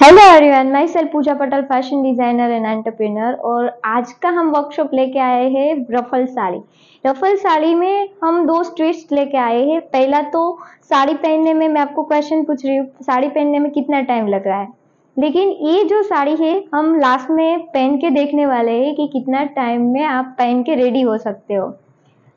Hello everyone, मैं self Pooja Patel, fashion designer and entrepreneur. और आज का हम वर्कशॉप लेके आए हैं रफल साड़ी। रफल साड़ी में हम दो ट्विस्ट लेके आए हैं। पहला तो साड़ी पहनने में मैं आपको क्वेश्चन पूछ रही हूँ, साड़ी पहनने में कितना टाइम लग रहा है, लेकिन ये जो साड़ी है हम लास्ट में पहन के देखने वाले हैं कि कितना टाइम में आप पहन के रेडी हो सकते हो।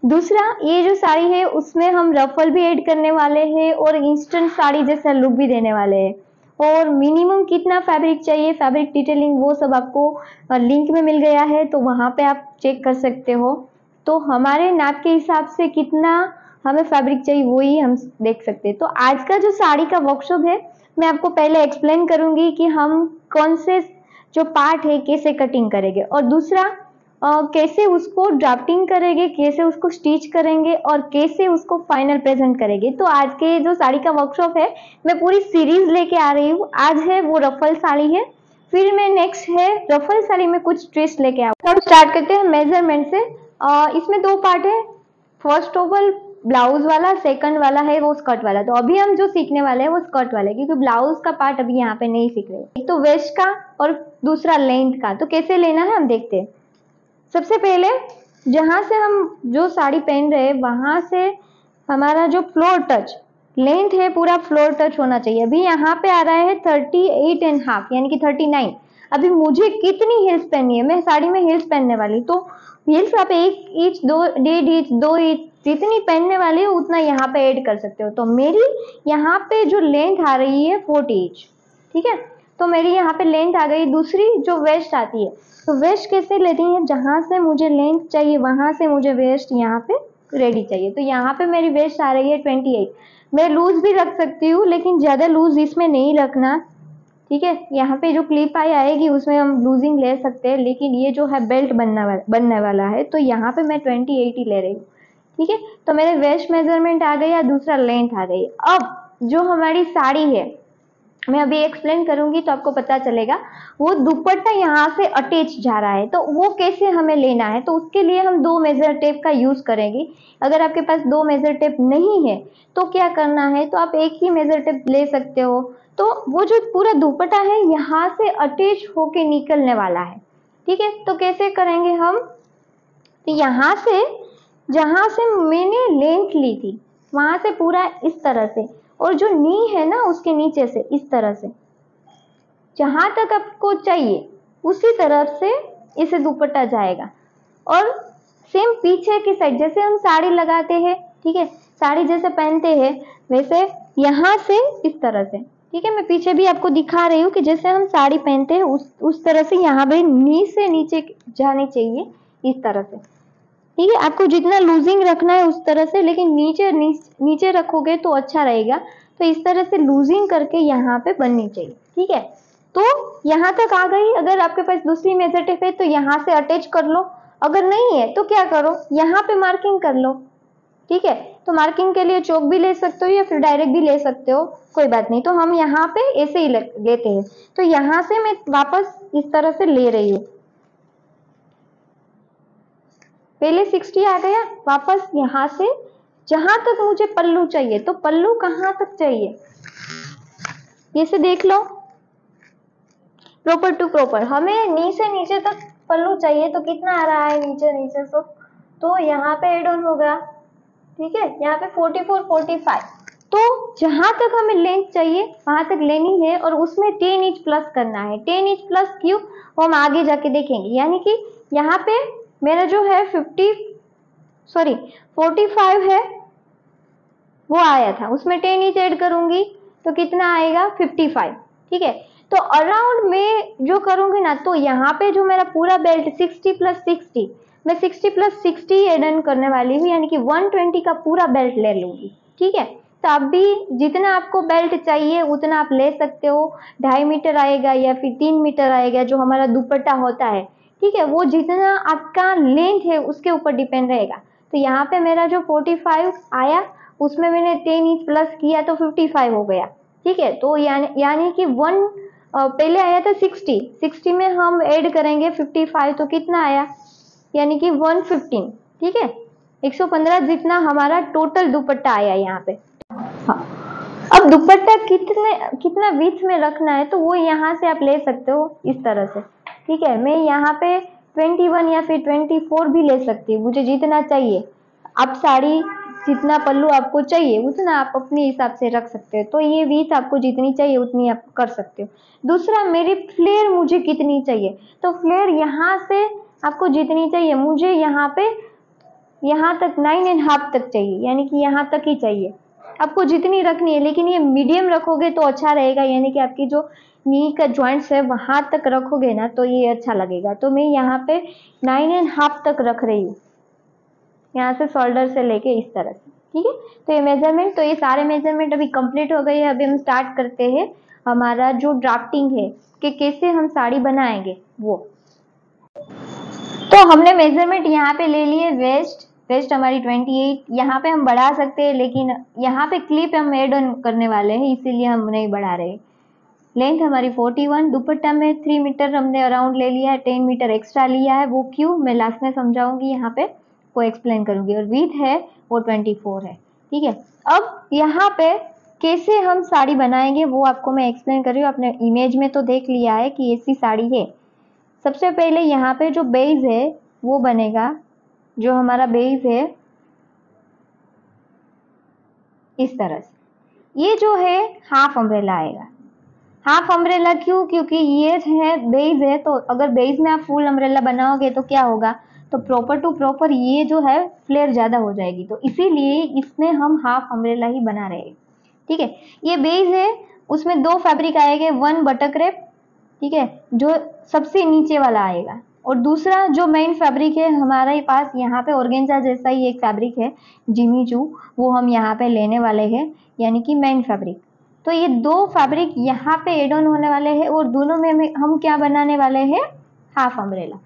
दूसरा, ये जो साड़ी है उसमें हम रफल भी ऐड करने वाले हैं और इंस्टेंट साड़ी जैसा लुक भी देने वाले हैं। और मिनिमम कितना फैब्रिक चाहिए, फैब्रिक डिटेलिंग, वो सब आपको लिंक में मिल गया है, तो वहां पे आप चेक कर सकते हो। तो हमारे नाप के हिसाब से कितना हमें फैब्रिक चाहिए वही हम देख सकते हैं। तो आज का जो साड़ी का वर्कशॉप है, मैं आपको पहले एक्सप्लेन करूंगी कि हम कौन से जो पार्ट है कैसे कटिंग करेंगे, और दूसरा कैसे उसको ड्राफ्टिंग करेंगे, कैसे उसको स्टिच करेंगे और कैसे उसको फाइनल प्रेजेंट करेंगे। तो आज के जो साड़ी का वर्कशॉप है, मैं पूरी सीरीज लेके आ रही हूँ। आज है वो रफल साड़ी है, फिर मैं नेक्स्ट है रफल साड़ी में कुछ ट्विस्ट लेके आऊँ। हम स्टार्ट करते हैं मेजरमेंट से। इसमें दो पार्ट है, फर्स्ट ऑफ ऑल ब्लाउज वाला, सेकंड वाला है वो स्कर्ट वाला। तो अभी हम जो सीखने वाले हैं वो स्कर्ट वाले, क्योंकि ब्लाउज का पार्ट अभी यहाँ पे नहीं सीख रहे। एक तो वेस्ट का और दूसरा लेंथ का। तो कैसे लेना है हम देखते हैं। सबसे पहले जहां से हम जो साड़ी पहन रहे हैं वहां से हमारा जो फ्लोर टच लेंथ है पूरा फ्लोर टच होना चाहिए। अभी यहाँ पे आ रहा है 38.5 यानी कि 39। अभी मुझे कितनी हिल्स पहननी है, मैं साड़ी में हिल्स पहनने वाली, तो हिल्स आप 1 इंच, 1.5 इंच, 2 इंच जितनी पहनने वाली हो उतना यहाँ पे ऐड कर सकते हो। तो मेरी यहाँ पे जो लेंथ आ रही है 40 इंच, ठीक है। तो मेरी यहाँ पे लेंथ आ गई। दूसरी जो वेस्ट आती है, तो वेस्ट कैसे लेती है, जहां से मुझे लेंथ चाहिए वहां से मुझे वेस्ट यहाँ पे रेडी चाहिए। तो यहाँ पे मेरी वेस्ट आ रही है 28। मैं लूज भी रख सकती हूँ, लेकिन ज्यादा लूज इसमें नहीं रखना, ठीक है। यहाँ पे जो क्लिप आई आएगी उसमें हम लूजिंग ले सकते हैं, लेकिन ये जो है बेल्ट बनने वाला है, तो यहाँ पे मैं 28 ही ले रही हूँ, ठीक है। तो मेरे वेस्ट मेजरमेंट आ गया, दूसरा लेंथ आ गई। अब जो हमारी साड़ी है मैं अभी एक्सप्लेन करूंगी तो आपको पता चलेगा। वो दुपट्टा यहाँ से अटैच जा रहा है, तो वो कैसे हमें लेना है, तो उसके लिए हम 2 मेजर टेप का यूज करेंगे। अगर आपके पास 2 मेजर टेप नहीं है तो क्या करना है, तो आप एक ही मेजर टेप ले सकते हो। तो वो जो पूरा दुपट्टा है यहाँ से अटैच होके निकलने वाला है, ठीक है। तो कैसे करेंगे हम, तो यहाँ से जहां से मैंने लेंथ ली थी वहां से पूरा इस तरह से, और जो नी है ना उसके नीचे से इस तरह से जहां तक आपको चाहिए उसी तरफ से इसे दुपट्टा जाएगा। और सेम पीछे की साइड जैसे हम साड़ी लगाते हैं, ठीक है, साड़ी जैसे पहनते हैं वैसे यहाँ से इस तरह से, ठीक है। मैं पीछे भी आपको दिखा रही हूँ कि जैसे हम साड़ी पहनते हैं उस तरह से यहाँ पे नी से नीचे जानी चाहिए इस तरह से, ठीक है। आपको जितना लूजिंग रखना है उस तरह से, लेकिन नीचे रखोगे तो अच्छा रहेगा। तो इस तरह से लूजिंग करके यहाँ पे बननी चाहिए, ठीक है। तो यहाँ तक आ गई। अगर आपके पास दूसरी मेजर टेप है तो यहाँ से अटैच कर लो, अगर नहीं है तो क्या करो, यहाँ पे मार्किंग कर लो, ठीक है। तो मार्किंग के लिए चौक भी ले सकते हो या फिर डायरेक्ट भी ले सकते हो, कोई बात नहीं। तो हम यहाँ पे ऐसे ही लेते हैं। तो यहाँ से मैं वापस इस तरह से ले रही हूँ, पहले 60 आ गया, वापस यहाँ से जहां तक मुझे पल्लू चाहिए, तो पल्लू कहाँ तक चाहिए ये से देख लो, प्रॉपर टू प्रॉपर हमें नीचे तक पल्लू चाहिए। तो कितना आ रहा है नीचे तो यहाँ पे एड ऑन होगा, ठीक है, यहाँ पे 44, 45। तो जहां तक हमें लेंथ चाहिए वहां तक लेनी है, और उसमें 10 इंच प्लस करना है। 10 इंच प्लस क्यों, वो हम आगे जाके देखेंगे। यानी कि यहाँ पे मेरा जो है 45 है वो आया था, उसमें 10 इंच ऐड करूंगी तो कितना आएगा 55, ठीक है। तो अराउंड में जो करूंगी ना, तो यहाँ पे जो मेरा पूरा बेल्ट 60 + 60, मैं 60 + 60 एड ऑन करने वाली हूँ, यानी कि 120 का पूरा बेल्ट ले लूंगी, ठीक है। तो अब भी जितना आपको बेल्ट चाहिए उतना आप ले सकते हो। 2.5 मीटर आएगा या फिर 3 मीटर आएगा जो हमारा दुपट्टा होता है, ठीक है। वो जितना आपका लेंथ है उसके ऊपर डिपेंड रहेगा। तो यहाँ पे मेरा जो 45 आया उसमें मैंने 10 इंच प्लस किया तो 55 हो गया, ठीक है। तो यानी कि पहले आया था 60 में हम ऐड करेंगे 55, तो कितना आया, यानी कि 115, ठीक है। 115 जितना हमारा टोटल दुपट्टा आया यहाँ पे। हाँ, अब दुपट्टा कितना विड्थ में रखना है तो वो यहाँ से आप ले सकते हो इस तरह से, ठीक है। मैं यहाँ पे 21 या फिर 24 भी ले सकती हूँ, मुझे जितना चाहिए। आप साड़ी जितना पल्लू आपको चाहिए उतना आप अपने हिसाब से रख सकते हो। तो ये विड्थ आपको जितनी चाहिए उतनी आप कर सकते हो। दूसरा, मेरी फ्लेयर मुझे कितनी चाहिए, तो फ्लेयर यहाँ से आपको जितनी चाहिए, मुझे यहाँ पे यहाँ तक 9.5 तक चाहिए, यानी कि यहाँ तक ही चाहिए। आपको जितनी रखनी है, लेकिन ये मीडियम रखोगे तो अच्छा रहेगा, यानी कि आपकी जो नी का जॉइंट्स है वहां तक रखोगे ना तो ये अच्छा लगेगा। तो मैं यहाँ पे 9.5 तक रख रही हूँ, यहाँ से शोल्डर से लेके इस तरह से, ठीक है। तो ये मेजरमेंट, तो ये सारे मेजरमेंट अभी कंप्लीट हो गए हैं। अभी हम स्टार्ट करते हैं हमारा जो ड्राफ्टिंग है कि कैसे हम साड़ी बनाएंगे वो। तो हमने मेजरमेंट यहाँ पे ले लिए। वेस्ट हमारी 28, यहाँ पे हम बढ़ा सकते हैं, लेकिन यहाँ पे क्लिप हम एड ऑन करने वाले हैं इसीलिए हम नहीं बढ़ा रहे। लेंथ हमारी 41, दुपट्टा में 3 मीटर हमने अराउंड ले लिया है, 10 मीटर एक्स्ट्रा लिया है, वो क्यों मैं लास्ट में समझाऊंगी, यहाँ पे वो एक्सप्लेन करूंगी। और विड्थ है वो 24 है, ठीक है। अब यहाँ पे कैसे हम साड़ी बनाएंगे वो आपको मैं एक्सप्लेन कर रही हूँ। आपने इमेज में तो देख लिया है कि ऐसी साड़ी है। सबसे पहले यहाँ पे जो बेस है वो बनेगा, जो हमारा बेस है इस तरह से। ये जो है हाफ अम्ब्रेला आएगा। हाफ अम्ब्रेला क्यों, क्योंकि ये है बेस है, तो अगर बेस में आप फुल अम्ब्रेला बनाओगे तो क्या होगा, तो प्रॉपर टू प्रॉपर ये जो है फ्लेयर ज्यादा हो जाएगी, तो इसीलिए इसमें हम हाफ अम्ब्रेला ही बना रहे हैं, ठीक है। ये बेस है, उसमें 2 फैब्रिक आएंगे, 1 बटक रेप, ठीक है, जो सबसे नीचे वाला आएगा, और दूसरा जो मेन फैब्रिक है हमारे पास यहाँ पे ऑर्गेन्जा जैसा ही एक फैब्रिक है जिमी चू, वो हम यहाँ पे लेने वाले हैं, यानी कि मेन फैब्रिक। तो ये 2 फैब्रिक यहाँ पे एड ऑन होने वाले हैं, और दोनों में हम क्या बनाने वाले हैं, हाफ अम्ब्रेला।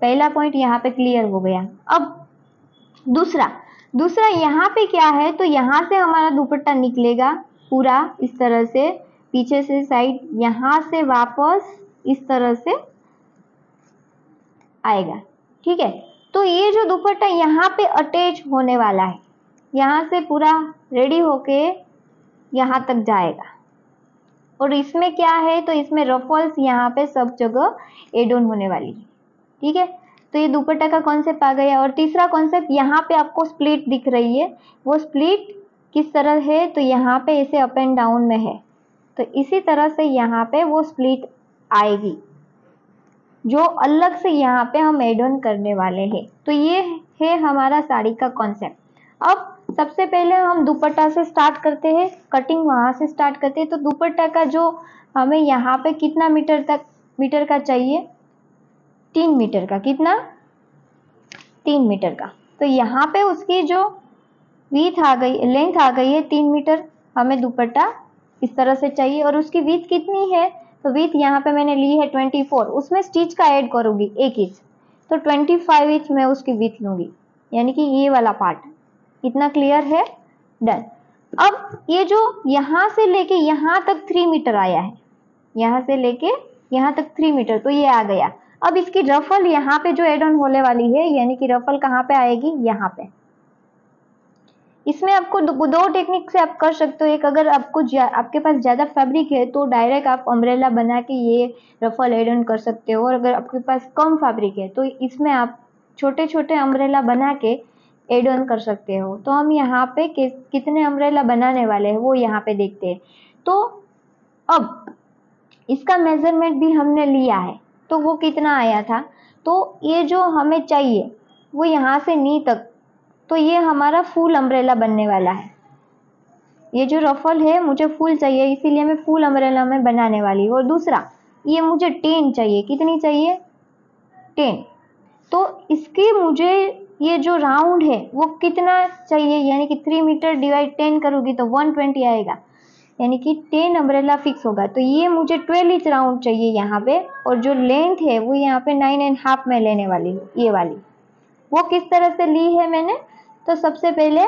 पहला पॉइंट यहाँ पे क्लियर हो गया। अब दूसरा यहाँ पे क्या है, तो यहाँ से हमारा दुपट्टा निकलेगा पूरा इस तरह से, पीछे से साइड यहाँ से वापस इस तरह से आएगा, ठीक है। तो ये जो दुपट्टा यहाँ पे अटैच होने वाला है, यहाँ से पूरा रेडी होके यहाँ तक जाएगा, और इसमें क्या है, तो इसमें रफल्स यहाँ पे सब जगह एड ऑन होने वाली है, ठीक है। तो ये दुपट्टा का कॉन्सेप्ट आ गया। और तीसरा कॉन्सेप्ट, यहाँ पे आपको स्प्लिट दिख रही है, वो स्प्लिट किस तरह है, तो यहाँ पे ऐसे अप एंड डाउन में है, तो इसी तरह से यहाँ पे वो स्प्लिट आएगी, जो अलग से यहाँ पे हम एड ऑन करने वाले हैं। तो ये है हमारा साड़ी का कॉन्सेप्ट। अब सबसे पहले हम दुपट्टा से स्टार्ट करते हैं, कटिंग वहां से स्टार्ट करते हैं। तो दुपट्टा का जो हमें यहाँ पे कितना मीटर का चाहिए, 3 मीटर का, कितना, 3 मीटर का। तो यहाँ पे उसकी जो विड्थ आ गई, लेंथ आ गई है 3 मीटर, हमें दुपट्टा इस तरह से चाहिए। और उसकी विड्थ कितनी है, तो विड्थ यहाँ पे मैंने ली है 24, उसमें स्टिच का ऐड करूंगी 1 इंच, तो 25 इंच में उसकी विड्थ लूंगी, यानी कि ये वाला पार्ट। इतना क्लियर है, डन। अब ये जो यहाँ से लेके यहाँ तक 3 मीटर आया है, यहाँ से लेके यहाँ तक 3 मीटर, तो ये आ गया। अब इसकी रफल यहाँ पे जो एड ऑन होने वाली है, यानी कि रफल कहाँ पे आएगी, यहाँ पे। इसमें आपको 2 टेक्निक से आप कर सकते हो। एक, अगर आपके पास ज्यादा फैब्रिक है तो डायरेक्ट आप अम्ब्रेला बना के ये रफल एड ऑन कर सकते हो, और अगर आपके पास कम फैब्रिक है तो इसमें आप छोटे छोटे अम्ब्रेला बना के एड ऑन कर सकते हो। तो हम यहाँ पे कितने अम्ब्रेला बनाने वाले हैं वो यहाँ पे देखते हैं। तो अब इसका मेजरमेंट भी हमने लिया है, तो वो कितना आया था, तो ये जो हमें चाहिए वो यहाँ से नी तक, तो ये हमारा फुल अम्ब्रेला बनने वाला है। ये जो रफल है मुझे फुल चाहिए, इसीलिए मैं फुल अम्ब्रेला में बनाने वाली हूँ। और दूसरा, ये मुझे 10 चाहिए, कितनी चाहिए, 10। तो इसकी मुझे ये जो राउंड है वो कितना चाहिए, यानी कि 3 मीटर डिवाइड 10 करूँगी तो 120 आएगा, यानी कि 10 अम्ब्रेला फिक्स होगा। तो ये मुझे 12 इंच राउंड चाहिए यहाँ पे, और जो लेंथ है वो यहाँ पे 9.5 में लेने वाली हूँ, ये वाली। वो किस तरह से ली है मैंने, तो सबसे पहले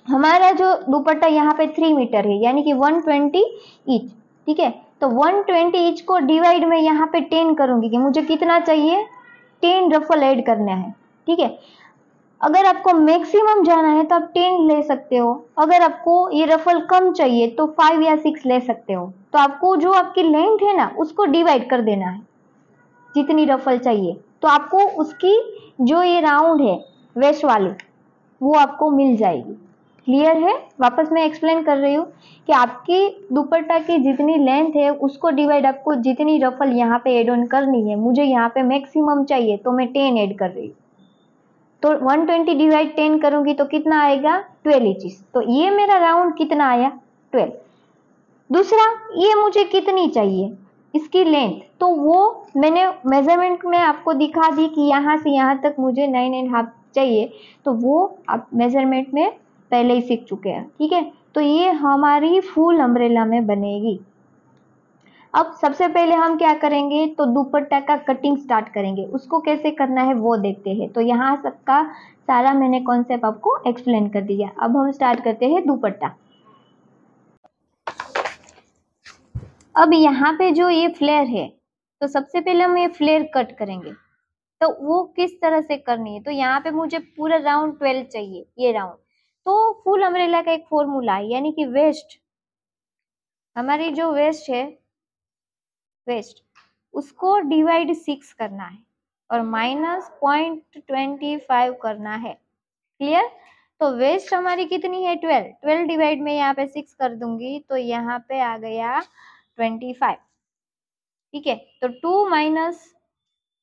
हमारा जो दुपट्टा यहाँ पे 3 मीटर है, यानी कि 120 इंच, ठीक है। तो 120 इंच को डिवाइड में यहाँ पे 10 करूंगी कि मुझे कितना चाहिए, 10 रफल ऐड करना है, ठीक है। अगर आपको मैक्सिमम जाना है तो आप 10 ले सकते हो, अगर आपको ये रफल कम चाहिए तो 5 या 6 ले सकते हो। तो आपको जो आपकी लेंथ है ना उसको डिवाइड कर देना है, जितनी रफल चाहिए तो आपको उसकी जो ये राउंड है वेस्ट वाली वो आपको मिल जाएगी। क्लियर है? वापस मैं एक्सप्लेन कर रही हूँ कि आपकी दुपट्टा की जितनी लेंथ है उसको डिवाइड आपको जितनी रफल यहाँ पे एड ऑन करनी है। मुझे यहाँ पे मैक्सिमम चाहिए तो मैं 10 ऐड कर रही हूँ, तो 120 डिवाइड 10 करूंगी तो कितना आएगा 12 इंचेस। तो ये मेरा राउंड कितना आया 12। दूसरा, ये मुझे कितनी चाहिए इसकी लेंथ, तो वो मैंने मेजरमेंट में आपको दिखा दी कि यहाँ से यहाँ तक मुझे 9.5 चाहिए, तो वो आप मेजरमेंट में पहले ही सीख चुके हैं। ठीक है, तो ये हमारी फुल अम्ब्रेला में बनेगी। अब सबसे पहले हम क्या करेंगे, तो दुपट्टा का कटिंग स्टार्ट करेंगे। उसको कैसे करना है वो देखते हैं। तो यहाँ सबका सारा मैंने कॉन्सेप्ट आपको एक्सप्लेन कर दिया। अब हम स्टार्ट करते हैं दुपट्टा। अब यहाँ पे जो ये फ्लेयर है, तो सबसे पहले हम ये फ्लेयर कट करेंगे। तो वो किस तरह से करनी है, तो यहाँ पे मुझे पूरा राउंड 12 चाहिए, ये राउंड। तो फुल अम्ब्रेला का एक फॉर्मूला है, यानी कि वेस्ट, हमारी जो वेस्ट है वेस्ट उसको डिवाइड 6 करना है और माइनस 0.25 करना है। क्लियर? तो वेस्ट हमारी कितनी है 12, 12 डिवाइड में यहाँ पे 6 कर दूंगी तो यहाँ पे आ गया 25। ठीक है, तो 2 माइनस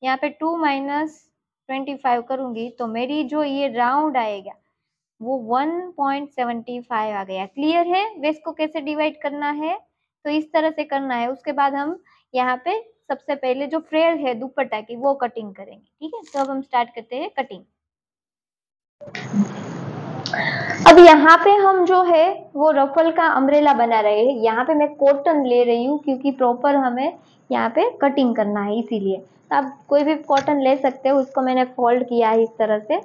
यहाँ पे 2 माइनस 25 करूंगी तो मेरी जो ये राउंड आएगा वो 1.75 आ गया। क्लियर है? वेस्ट को कैसे डिवाइड करना है, तो इस तरह से करना है। उसके बाद हम यहाँ पे सबसे पहले जो फ्लेयर है दुपट्टा की वो कटिंग करेंगे। ठीक है, तो अब हम स्टार्ट करते हैं कटिंग। अब यहाँ पे हम जो है वो रफल का अम्ब्रेला बना रहे हैं। यहाँ पे मैं कॉटन ले रही हूँ क्योंकि प्रॉपर हमें यहाँ पे कटिंग करना है, इसीलिए। तो आप कोई भी कॉटन ले सकते हो, उसको मैंने फोल्ड किया है इस तरह से,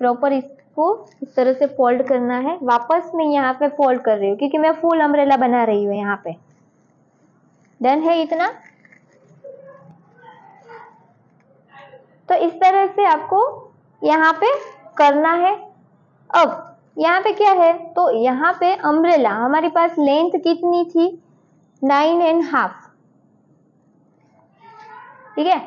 प्रॉपर इसको इस तरह से फोल्ड करना है। वापस मैं यहाँ पे फोल्ड कर रही हूँ क्योंकि मैं फुल अम्ब्रेला बना रही हूँ। यहाँ पे डन है इतना। तो इस तरह से आपको यहाँ पे करना है। अब यहाँ पे क्या है, तो यहाँ पे अम्ब्रेला हमारे पास लेंथ कितनी थी 9.5। ठीक है,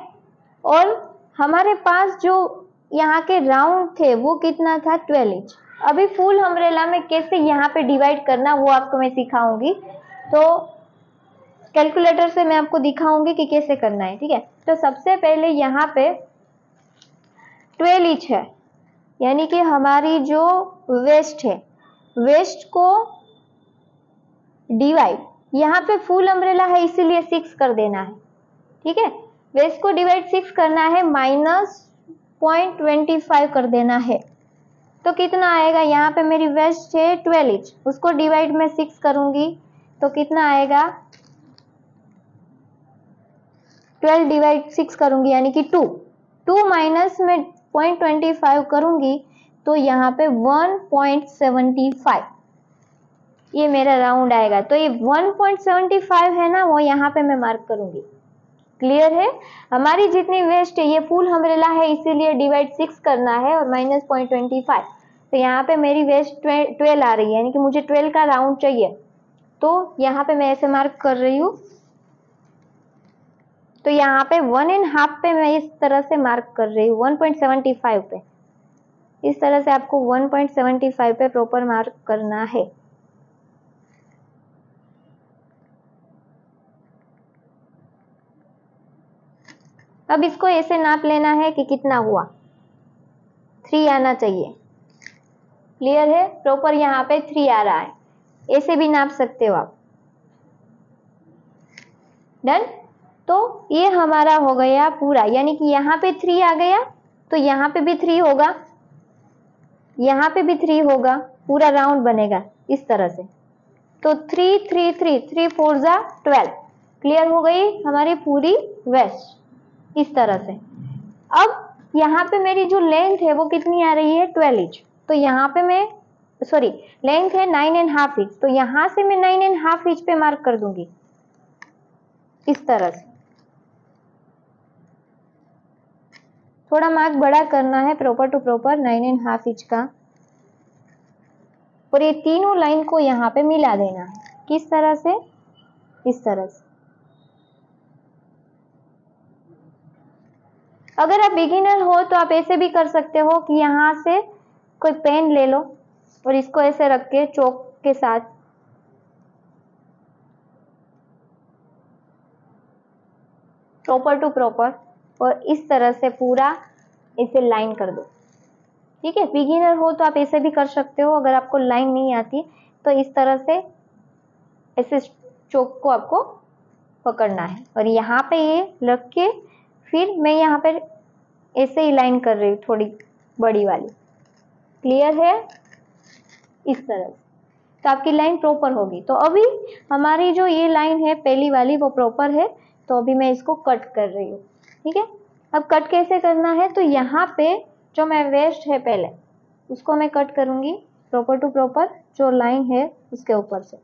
और हमारे पास जो यहाँ के राउंड थे वो कितना था 12 इंच। अभी फुल अम्ब्रेला में कैसे यहाँ पे डिवाइड करना वो आपको मैं सिखाऊंगी, तो कैलकुलेटर से मैं आपको दिखाऊंगी कि कैसे करना है। ठीक है, तो सबसे पहले यहाँ पे 12 इंच है, यानी कि हमारी जो वेस्ट है, वेस्ट को डिवाइड, यहाँ पे फुल अम्ब्रेला है इसीलिए 6 कर देना है। ठीक है, वेस्ट को डिवाइड 6 करना है, माइनस 0.25 कर देना है। तो कितना आएगा, यहाँ पे मेरी वेस्ट है 12 इंच, उसको डिवाइड में 6 करूंगी तो कितना आएगा 12 डिवाइड 6 करूंगी यानी कि 2 माइनस में 0.25 करूंगी तो यहाँ पे 1.75 ये मेरा राउंड आएगा। तो ये 1.75 है ना, वो यहाँ पे मैं मार्क करूंगी। क्लियर है? हमारी जितनी वेस्ट है ये फुल अम्ब्रेला है इसीलिए डिवाइड 6 करना है और माइनस 0.25। तो यहाँ पे मेरी वेस्ट 12 आ रही है, यानी कि मुझे 12 का राउंड चाहिए। तो यहाँ पे मैं ऐसे मार्क कर रही हूँ। तो यहाँ पे 1.5 पे मैं इस तरह से मार्क कर रही हूँ, 1.75 पे। इस तरह से आपको 1.75 पे प्रॉपर मार्क करना है। अब इसको ऐसे नाप लेना है कि कितना हुआ, 3 आना चाहिए। क्लियर है? प्रॉपर यहाँ पे 3 आ रहा है, ऐसे भी नाप सकते हो आप। डन? तो ये हमारा हो गया पूरा, यानी कि यहाँ पे 3 आ गया तो यहाँ पे भी 3 होगा, यहाँ पे भी 3 होगा, पूरा राउंड बनेगा इस तरह से। तो 3 3 3 3 4 जा 12। क्लियर हो गई हमारी पूरी वेस्ट इस तरह से। अब यहाँ पे मेरी जो लेंथ है वो कितनी आ रही है 12 इंच, तो यहाँ पे मैं सॉरी लेंथ है 9.5 इंच, तो यहाँ से मैं 9.5 इंच पे मार्क कर दूंगी इस तरह से। थोड़ा मार्क बड़ा करना है प्रॉपर टू प्रॉपर 9.5 इंच का, और ये तीनों लाइन को यहाँ पे मिला देना है। किस तरह से? इस तरह से। अगर आप बिगिनर हो तो आप ऐसे भी कर सकते हो कि यहाँ से कोई पेन ले लो और इसको ऐसे रख के चौक के साथ प्रॉपर टू प्रॉपर और इस तरह से पूरा इसे लाइन कर दो। ठीक है, बिगिनर हो तो आप ऐसे भी कर सकते हो। अगर आपको लाइन नहीं आती तो इस तरह से ऐसे चौक को आपको पकड़ना है और यहाँ पे ये रख के फिर मैं यहाँ पे ऐसे ही लाइन कर रही हूँ, थोड़ी बड़ी वाली। क्लियर है? इस तरह से तो आपकी लाइन प्रॉपर होगी। तो अभी हमारी जो ये लाइन है पहली वाली वो प्रॉपर है, तो अभी मैं इसको कट कर रही हूँ। ठीक है, अब कट कैसे करना है? तो यहाँ पे जो मैं वेस्ट है पहले उसको मैं कट करूंगी प्रॉपर टू प्रॉपर, जो लाइन है उसके ऊपर से।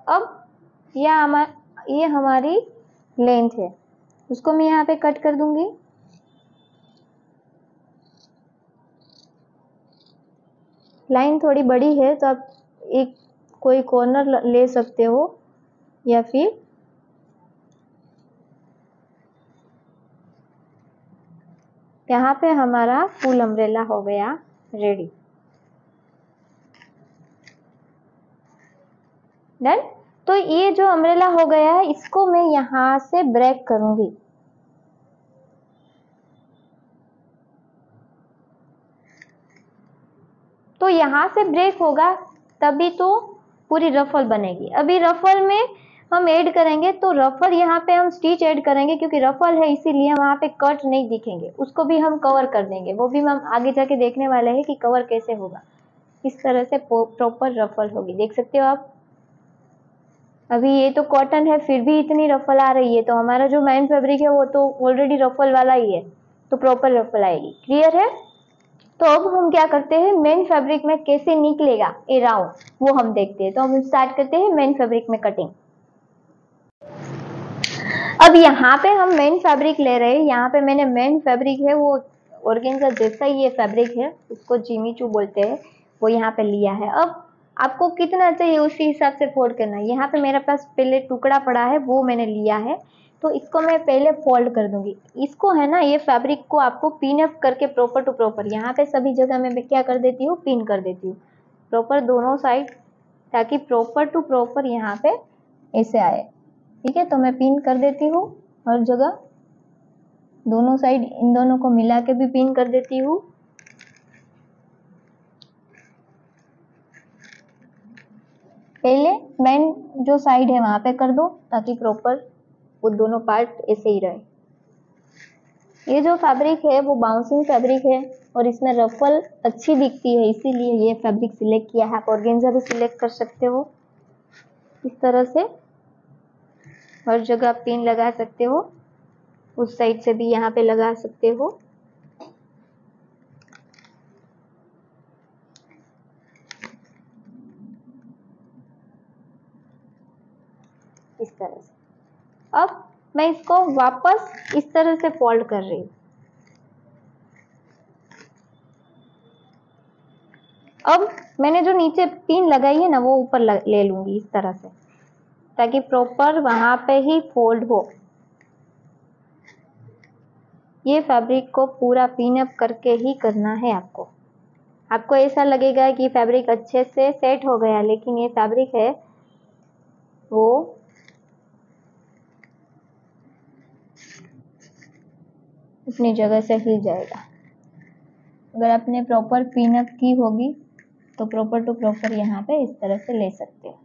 अब ये हमारी लेंथ है, उसको मैं यहाँ पे कट कर दूंगी। लाइन थोड़ी बड़ी है तो आप एक कोई कॉर्नर ले सकते हो या फिर यहाँ पे हमारा फुल अम्ब्रेला हो गया रेडी। डन। तो ये जो अम्ब्रेला हो गया है इसको मैं यहाँ से ब्रेक करूंगी। तो यहाँ से ब्रेक होगा तभी तो पूरी रफल बनेगी। अभी रफल में हम ऐड करेंगे तो रफल यहाँ पे हम स्टिच ऐड करेंगे क्योंकि रफल है इसीलिए वहां पे कट नहीं दिखेंगे, उसको भी हम कवर कर देंगे। वो भी हम आगे जाके देखने वाले हैं कि कवर कैसे होगा। इस तरह से प्रॉपर रफल होगी, देख सकते हो आप। अभी ये तो कॉटन है फिर भी इतनी रफल आ रही है, तो हमारा जो मेन फैब्रिक है वो तो ऑलरेडी रफल वाला ही है, तो प्रॉपर रफल आएगी। क्लियर है? तो अब हम क्या करते हैं, मेन फैब्रिक में कैसे निकलेगा ये राउंड वो हम देखते हैं। तो हम स्टार्ट करते हैं मेन फैब्रिक में कटिंग। अब यहाँ पे हम मेन फैब्रिक ले रहे हैं। यहाँ पे मैंने मेन फैब्रिक है वो ऑर्गेन्जा जैसा ही ये फैब्रिक है, उसको जिमी चू बोलते हैं, वो यहाँ पे लिया है। अब आपको कितना चाहिए उसी हिसाब से फोल्ड करना है। यहाँ पे मेरे पास पहले टुकड़ा पड़ा है वो मैंने लिया है, तो इसको मैं पहले फोल्ड कर दूंगी। इसको है ना, ये फैब्रिक को आपको पिन अप करके प्रॉपर टू प्रॉपर यहाँ पे सभी जगह मैं क्या कर देती हूँ, पिन कर देती हूँ प्रॉपर दोनों साइड, ताकि प्रॉपर टू प्रॉपर यहाँ पे ऐसे आए। ठीक है, तो मैं पिन कर देती हूँ हर जगह, दोनों साइड इन दोनों को मिला के भी पिन कर देती हूँ। पहले मेन जो साइड है वहां पे कर दो ताकि प्रॉपर वो दोनों पार्ट ऐसे ही रहे। ये जो फैब्रिक है वो बाउंसिंग फैब्रिक है और इसमें रफल अच्छी दिखती है, इसीलिए ये फैब्रिक सिलेक्ट किया है। आप ऑर्गेन्जा भी सिलेक्ट कर सकते हो। इस तरह से हर जगह पिन लगा सकते हो, उस साइड से भी यहाँ पे लगा सकते हो। इस तरह से अब मैं इसको वापस इस तरह से फोल्ड कर रही हूँ। अब मैंने जो नीचे पिन लगाई है ना वो ऊपर ले लूंगी इस तरह से, ताकि प्रॉपर वहां पे ही फोल्ड हो। ये फैब्रिक को पूरा पिन अप करके ही करना है आपको। आपको ऐसा लगेगा कि फैब्रिक अच्छे से सेट हो गया, लेकिन ये फैब्रिक है वो अपनी जगह से हिल जाएगा। अगर आपने प्रॉपर पिन अप की होगी तो प्रॉपर टू प्रॉपर यहाँ पे इस तरह से ले सकते हो।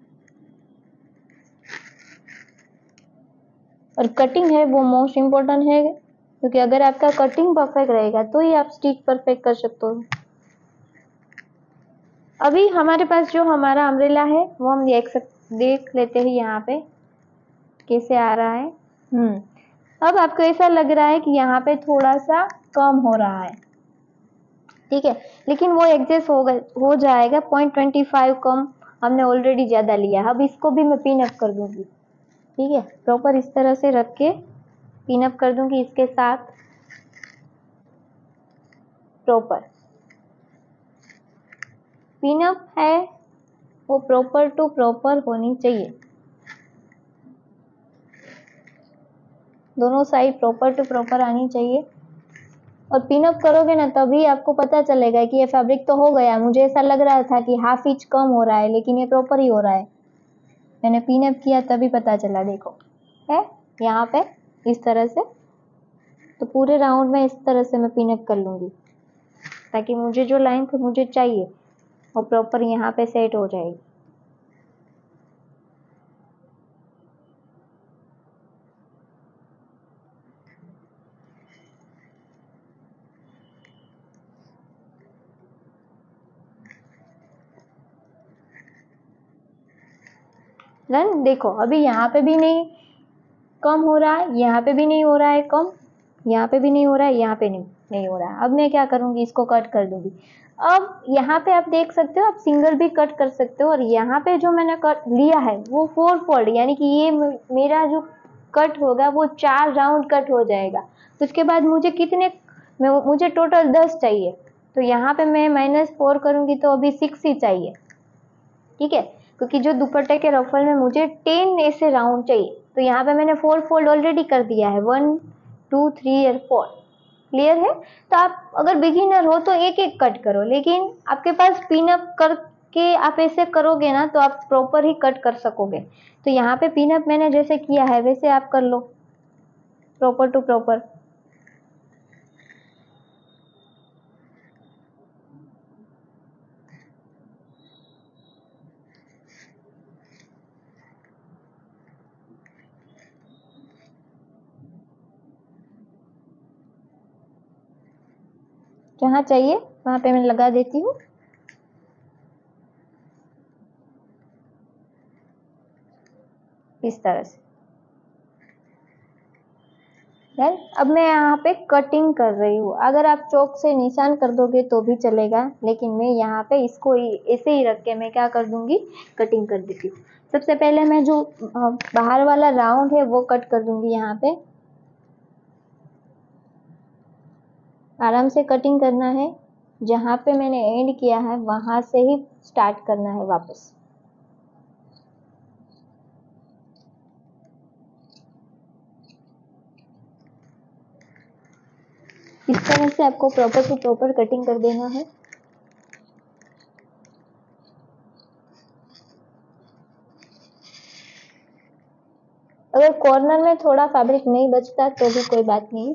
और कटिंग है वो मोस्ट इम्पोर्टेंट है, क्योंकि अगर आपका कटिंग परफेक्ट रहेगा तो ही आप स्टिच परफेक्ट कर सकते हो। अभी हमारे पास जो हमारा अम्ब्रेला है वो हम देख लेते हैं यहाँ पे कैसे आ रहा है। अब आपको ऐसा लग रहा है कि यहाँ पे थोड़ा सा कम हो रहा है, ठीक है, लेकिन वो एडजस्ट हो जाएगा। 0.25 कम हमने ऑलरेडी ज्यादा लिया है। अब इसको भी मैं पिन अप कर दूंगी। ठीक है, प्रॉपर इस तरह से रख के पिन अप कर दूंगी इसके साथ प्रॉपर। पिन अप है वो प्रॉपर टू प्रॉपर होनी चाहिए, दोनों साइड प्रॉपर टू प्रॉपर आनी चाहिए। और पिन अप करोगे ना तभी आपको पता चलेगा कि ये फैब्रिक तो हो गया। मुझे ऐसा लग रहा था कि हाफ इंच कम हो रहा है, लेकिन ये प्रॉपर ही हो रहा है। मैंने पिन अप किया तभी पता चला। देखो है यहाँ पे इस तरह से, तो पूरे राउंड में इस तरह से मैं पिन अप कर लूंगी ताकि मुझे जो लेंथ मुझे चाहिए वो प्रॉपर यहाँ पे सेट हो जाएगी। देन देखो अभी यहाँ पे भी नहीं कम हो रहा है, यहाँ पे भी नहीं हो रहा है कम, यहाँ पे भी नहीं हो रहा है, यहाँ पे नहीं हो रहा है। अब मैं क्या करूंगी, इसको कट कर दूंगी। अब यहाँ पे आप देख सकते हो, आप सिंगल भी कट कर सकते हो। और यहाँ पे जो मैंने कट लिया है वो 4 फोल्ड, यानी कि ये मेरा जो कट होगा वो 4 राउंड कट हो जाएगा। उसके बाद मुझे मुझे टोटल 10 चाहिए, तो यहाँ पे मैं -4 करूंगी तो अभी 6 ही चाहिए। ठीक है, क्योंकि जो दुपट्टे के रफल में मुझे 10 ऐसे राउंड चाहिए, तो यहाँ पे मैंने 4 फोल्ड ऑलरेडी कर दिया है, 1 2 3 और 4। क्लियर है? तो आप अगर बिगिनर हो तो एक एक कट करो, लेकिन आपके पास पिन अप करके आप ऐसे करोगे ना तो आप प्रॉपर ही कट कर सकोगे। तो यहाँ पे पिन अप मैंने जैसे किया है वैसे आप कर लो, प्रॉपर टू प्रॉपर। जहाँ चाहिए वहां पे मैं लगा देती हूँ। इस तरह से। देन अब मैं यहाँ पे कटिंग कर रही हूँ। अगर आप चौक से निशान कर दोगे तो भी चलेगा, लेकिन मैं यहाँ पे इसको ऐसे ही रख के मैं क्या कर दूंगी, कटिंग कर देती हूँ। सबसे पहले मैं जो बाहर वाला राउंड है वो कट कर दूंगी। यहाँ पे आराम से कटिंग करना है, जहाँ पे मैंने एंड किया है वहां से ही स्टार्ट करना है वापस। इस तरह से आपको प्रॉपर टू प्रॉपर कटिंग कर देना है। अगर कॉर्नर में थोड़ा फैब्रिक नहीं बचता तो भी कोई बात नहीं।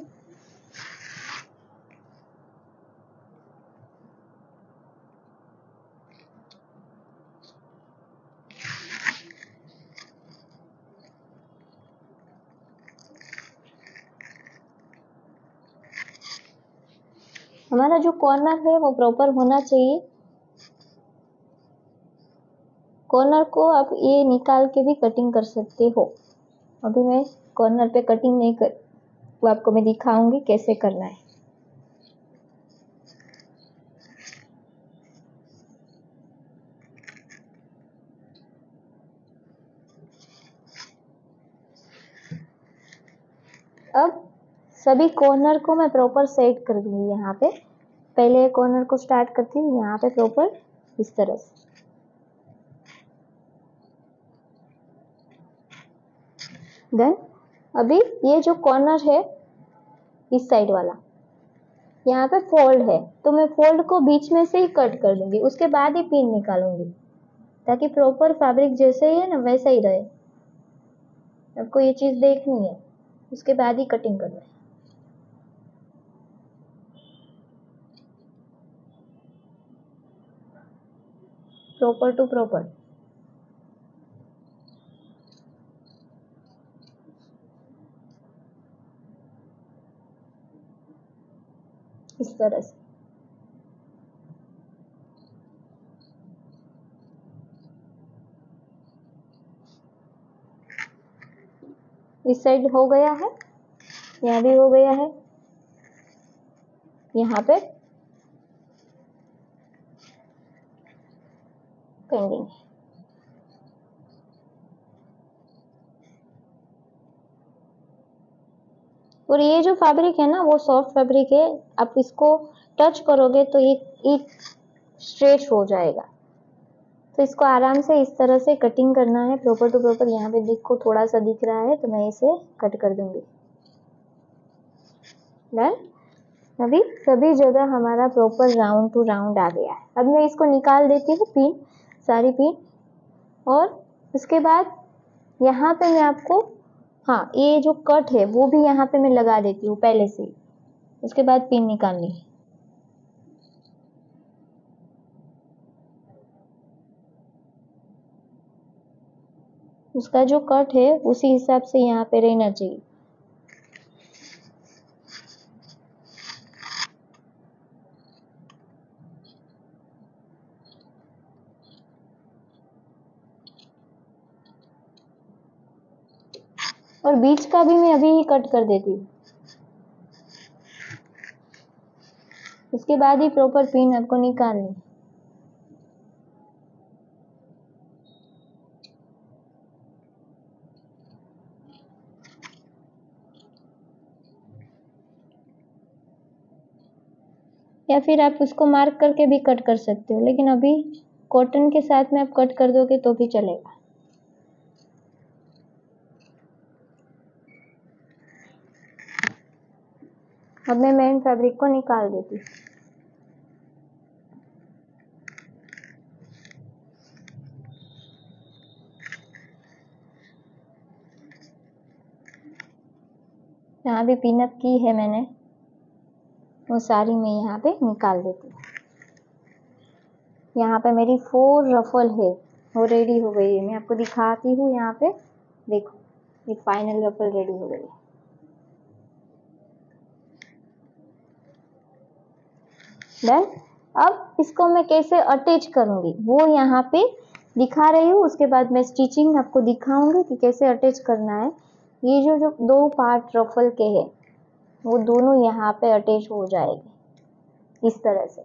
हमारा जो कॉर्नर है वो प्रॉपर होना चाहिए। कॉर्नर को आप ये निकाल के भी कटिंग कर सकते हो। अभी मैं कॉर्नर पे कटिंग नहीं कर, वो आपको मैं दिखाऊंगी कैसे करना है। अब सभी कॉर्नर को मैं प्रॉपर सेट कर दूंगी। यहाँ पे पहले कॉर्नर को स्टार्ट करती हूँ, यहाँ पे प्रॉपर इस तरह से। देन अभी ये जो कॉर्नर है इस साइड वाला, यहाँ पे फोल्ड है, तो मैं फोल्ड को बीच में से ही कट कर दूंगी, उसके बाद ही पिन निकालूंगी ताकि प्रॉपर फैब्रिक जैसे ही है ना वैसा ही रहे। आपको ये चीज देखनी है, उसके बाद ही कटिंग करना है। Proper to proper. इस तरह से। इस साइड हो गया है, यहाँ भी हो गया है, यहाँ पे पेंडिंग है। और ये जो फैब्रिक है ना वो सॉफ्ट फैब्रिक है, आप इसको टच करोगे तो ये स्ट्रेच हो जाएगा। तो इसको आराम से इस तरह से कटिंग करना है प्रॉपर टू प्रॉपर। यहाँ पे देखो थोड़ा सा दिख रहा है तो मैं इसे कट कर दूंगी। डन। अभी सभी जगह हमारा प्रॉपर राउंड टू राउंड आ गया है। अब मैं इसको निकाल देती हूँ पिन, सारी पिन, और उसके बाद यहाँ पे मैं आपको, हाँ ये जो कट है वो भी यहाँ पे मैं लगा देती हूँ पहले से। उसके बाद पिन निकालनी है। उसका जो कट है उसी हिसाब से यहाँ पे रहना चाहिए। और बीच का भी मैं अभी ही कट कर देती हूँ। उसके बाद ही प्रॉपर पिन आपको निकालनी। या फिर आप उसको मार्क करके भी कट कर सकते हो, लेकिन अभी कॉटन के साथ में आप कट कर दोगे तो भी चलेगा। अब मैं मेन फैब्रिक को निकाल देती हूँ। यहाँ भी पिनअप की है मैंने, वो सारी मैं यहाँ पे निकाल देती हूँ। यहाँ पे मेरी 4 रफल है, वो रेडी हो गई है। मैं आपको दिखाती हूँ। यहाँ पे देखो ये फाइनल रफल रेडी हो गई है। डन। अब इसको मैं कैसे अटैच करूंगी वो यहाँ पे दिखा रही हूँ। उसके बाद मैं स्टिचिंग आपको दिखाऊंगी कि कैसे अटैच करना है। ये जो 2 पार्ट रफल के हैं वो दोनों यहाँ पे अटैच हो जाएंगे इस तरह से।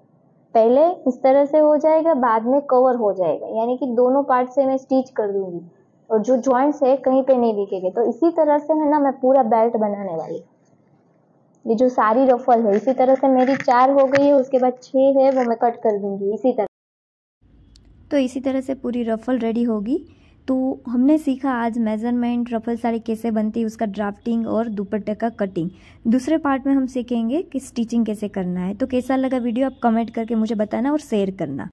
पहले इस तरह से हो जाएगा, बाद में कवर हो जाएगा, यानी कि दोनों पार्ट से मैं स्टिच कर दूंगी और जो जॉइंट्स है कहीं पे नहीं दिखेंगे। तो इसी तरह से है ना मैं पूरा बेल्ट बनाने वाली हूँ। ये जो सारी रफल है इसी तरह से मेरी 4 हो गई है। उसके बाद 6 है वो मैं कट कर दूंगी इसी तरह। तो इसी तरह से पूरी रफल रेडी होगी। तो हमने सीखा आज मेजरमेंट, रफल साड़ी कैसे बनती है, उसका ड्राफ्टिंग और दुपट्टे का कटिंग। दूसरे पार्ट में हम सीखेंगे कि स्टिचिंग कैसे करना है। तो कैसा लगा वीडियो आप कमेंट करके मुझे बताना और शेयर करना।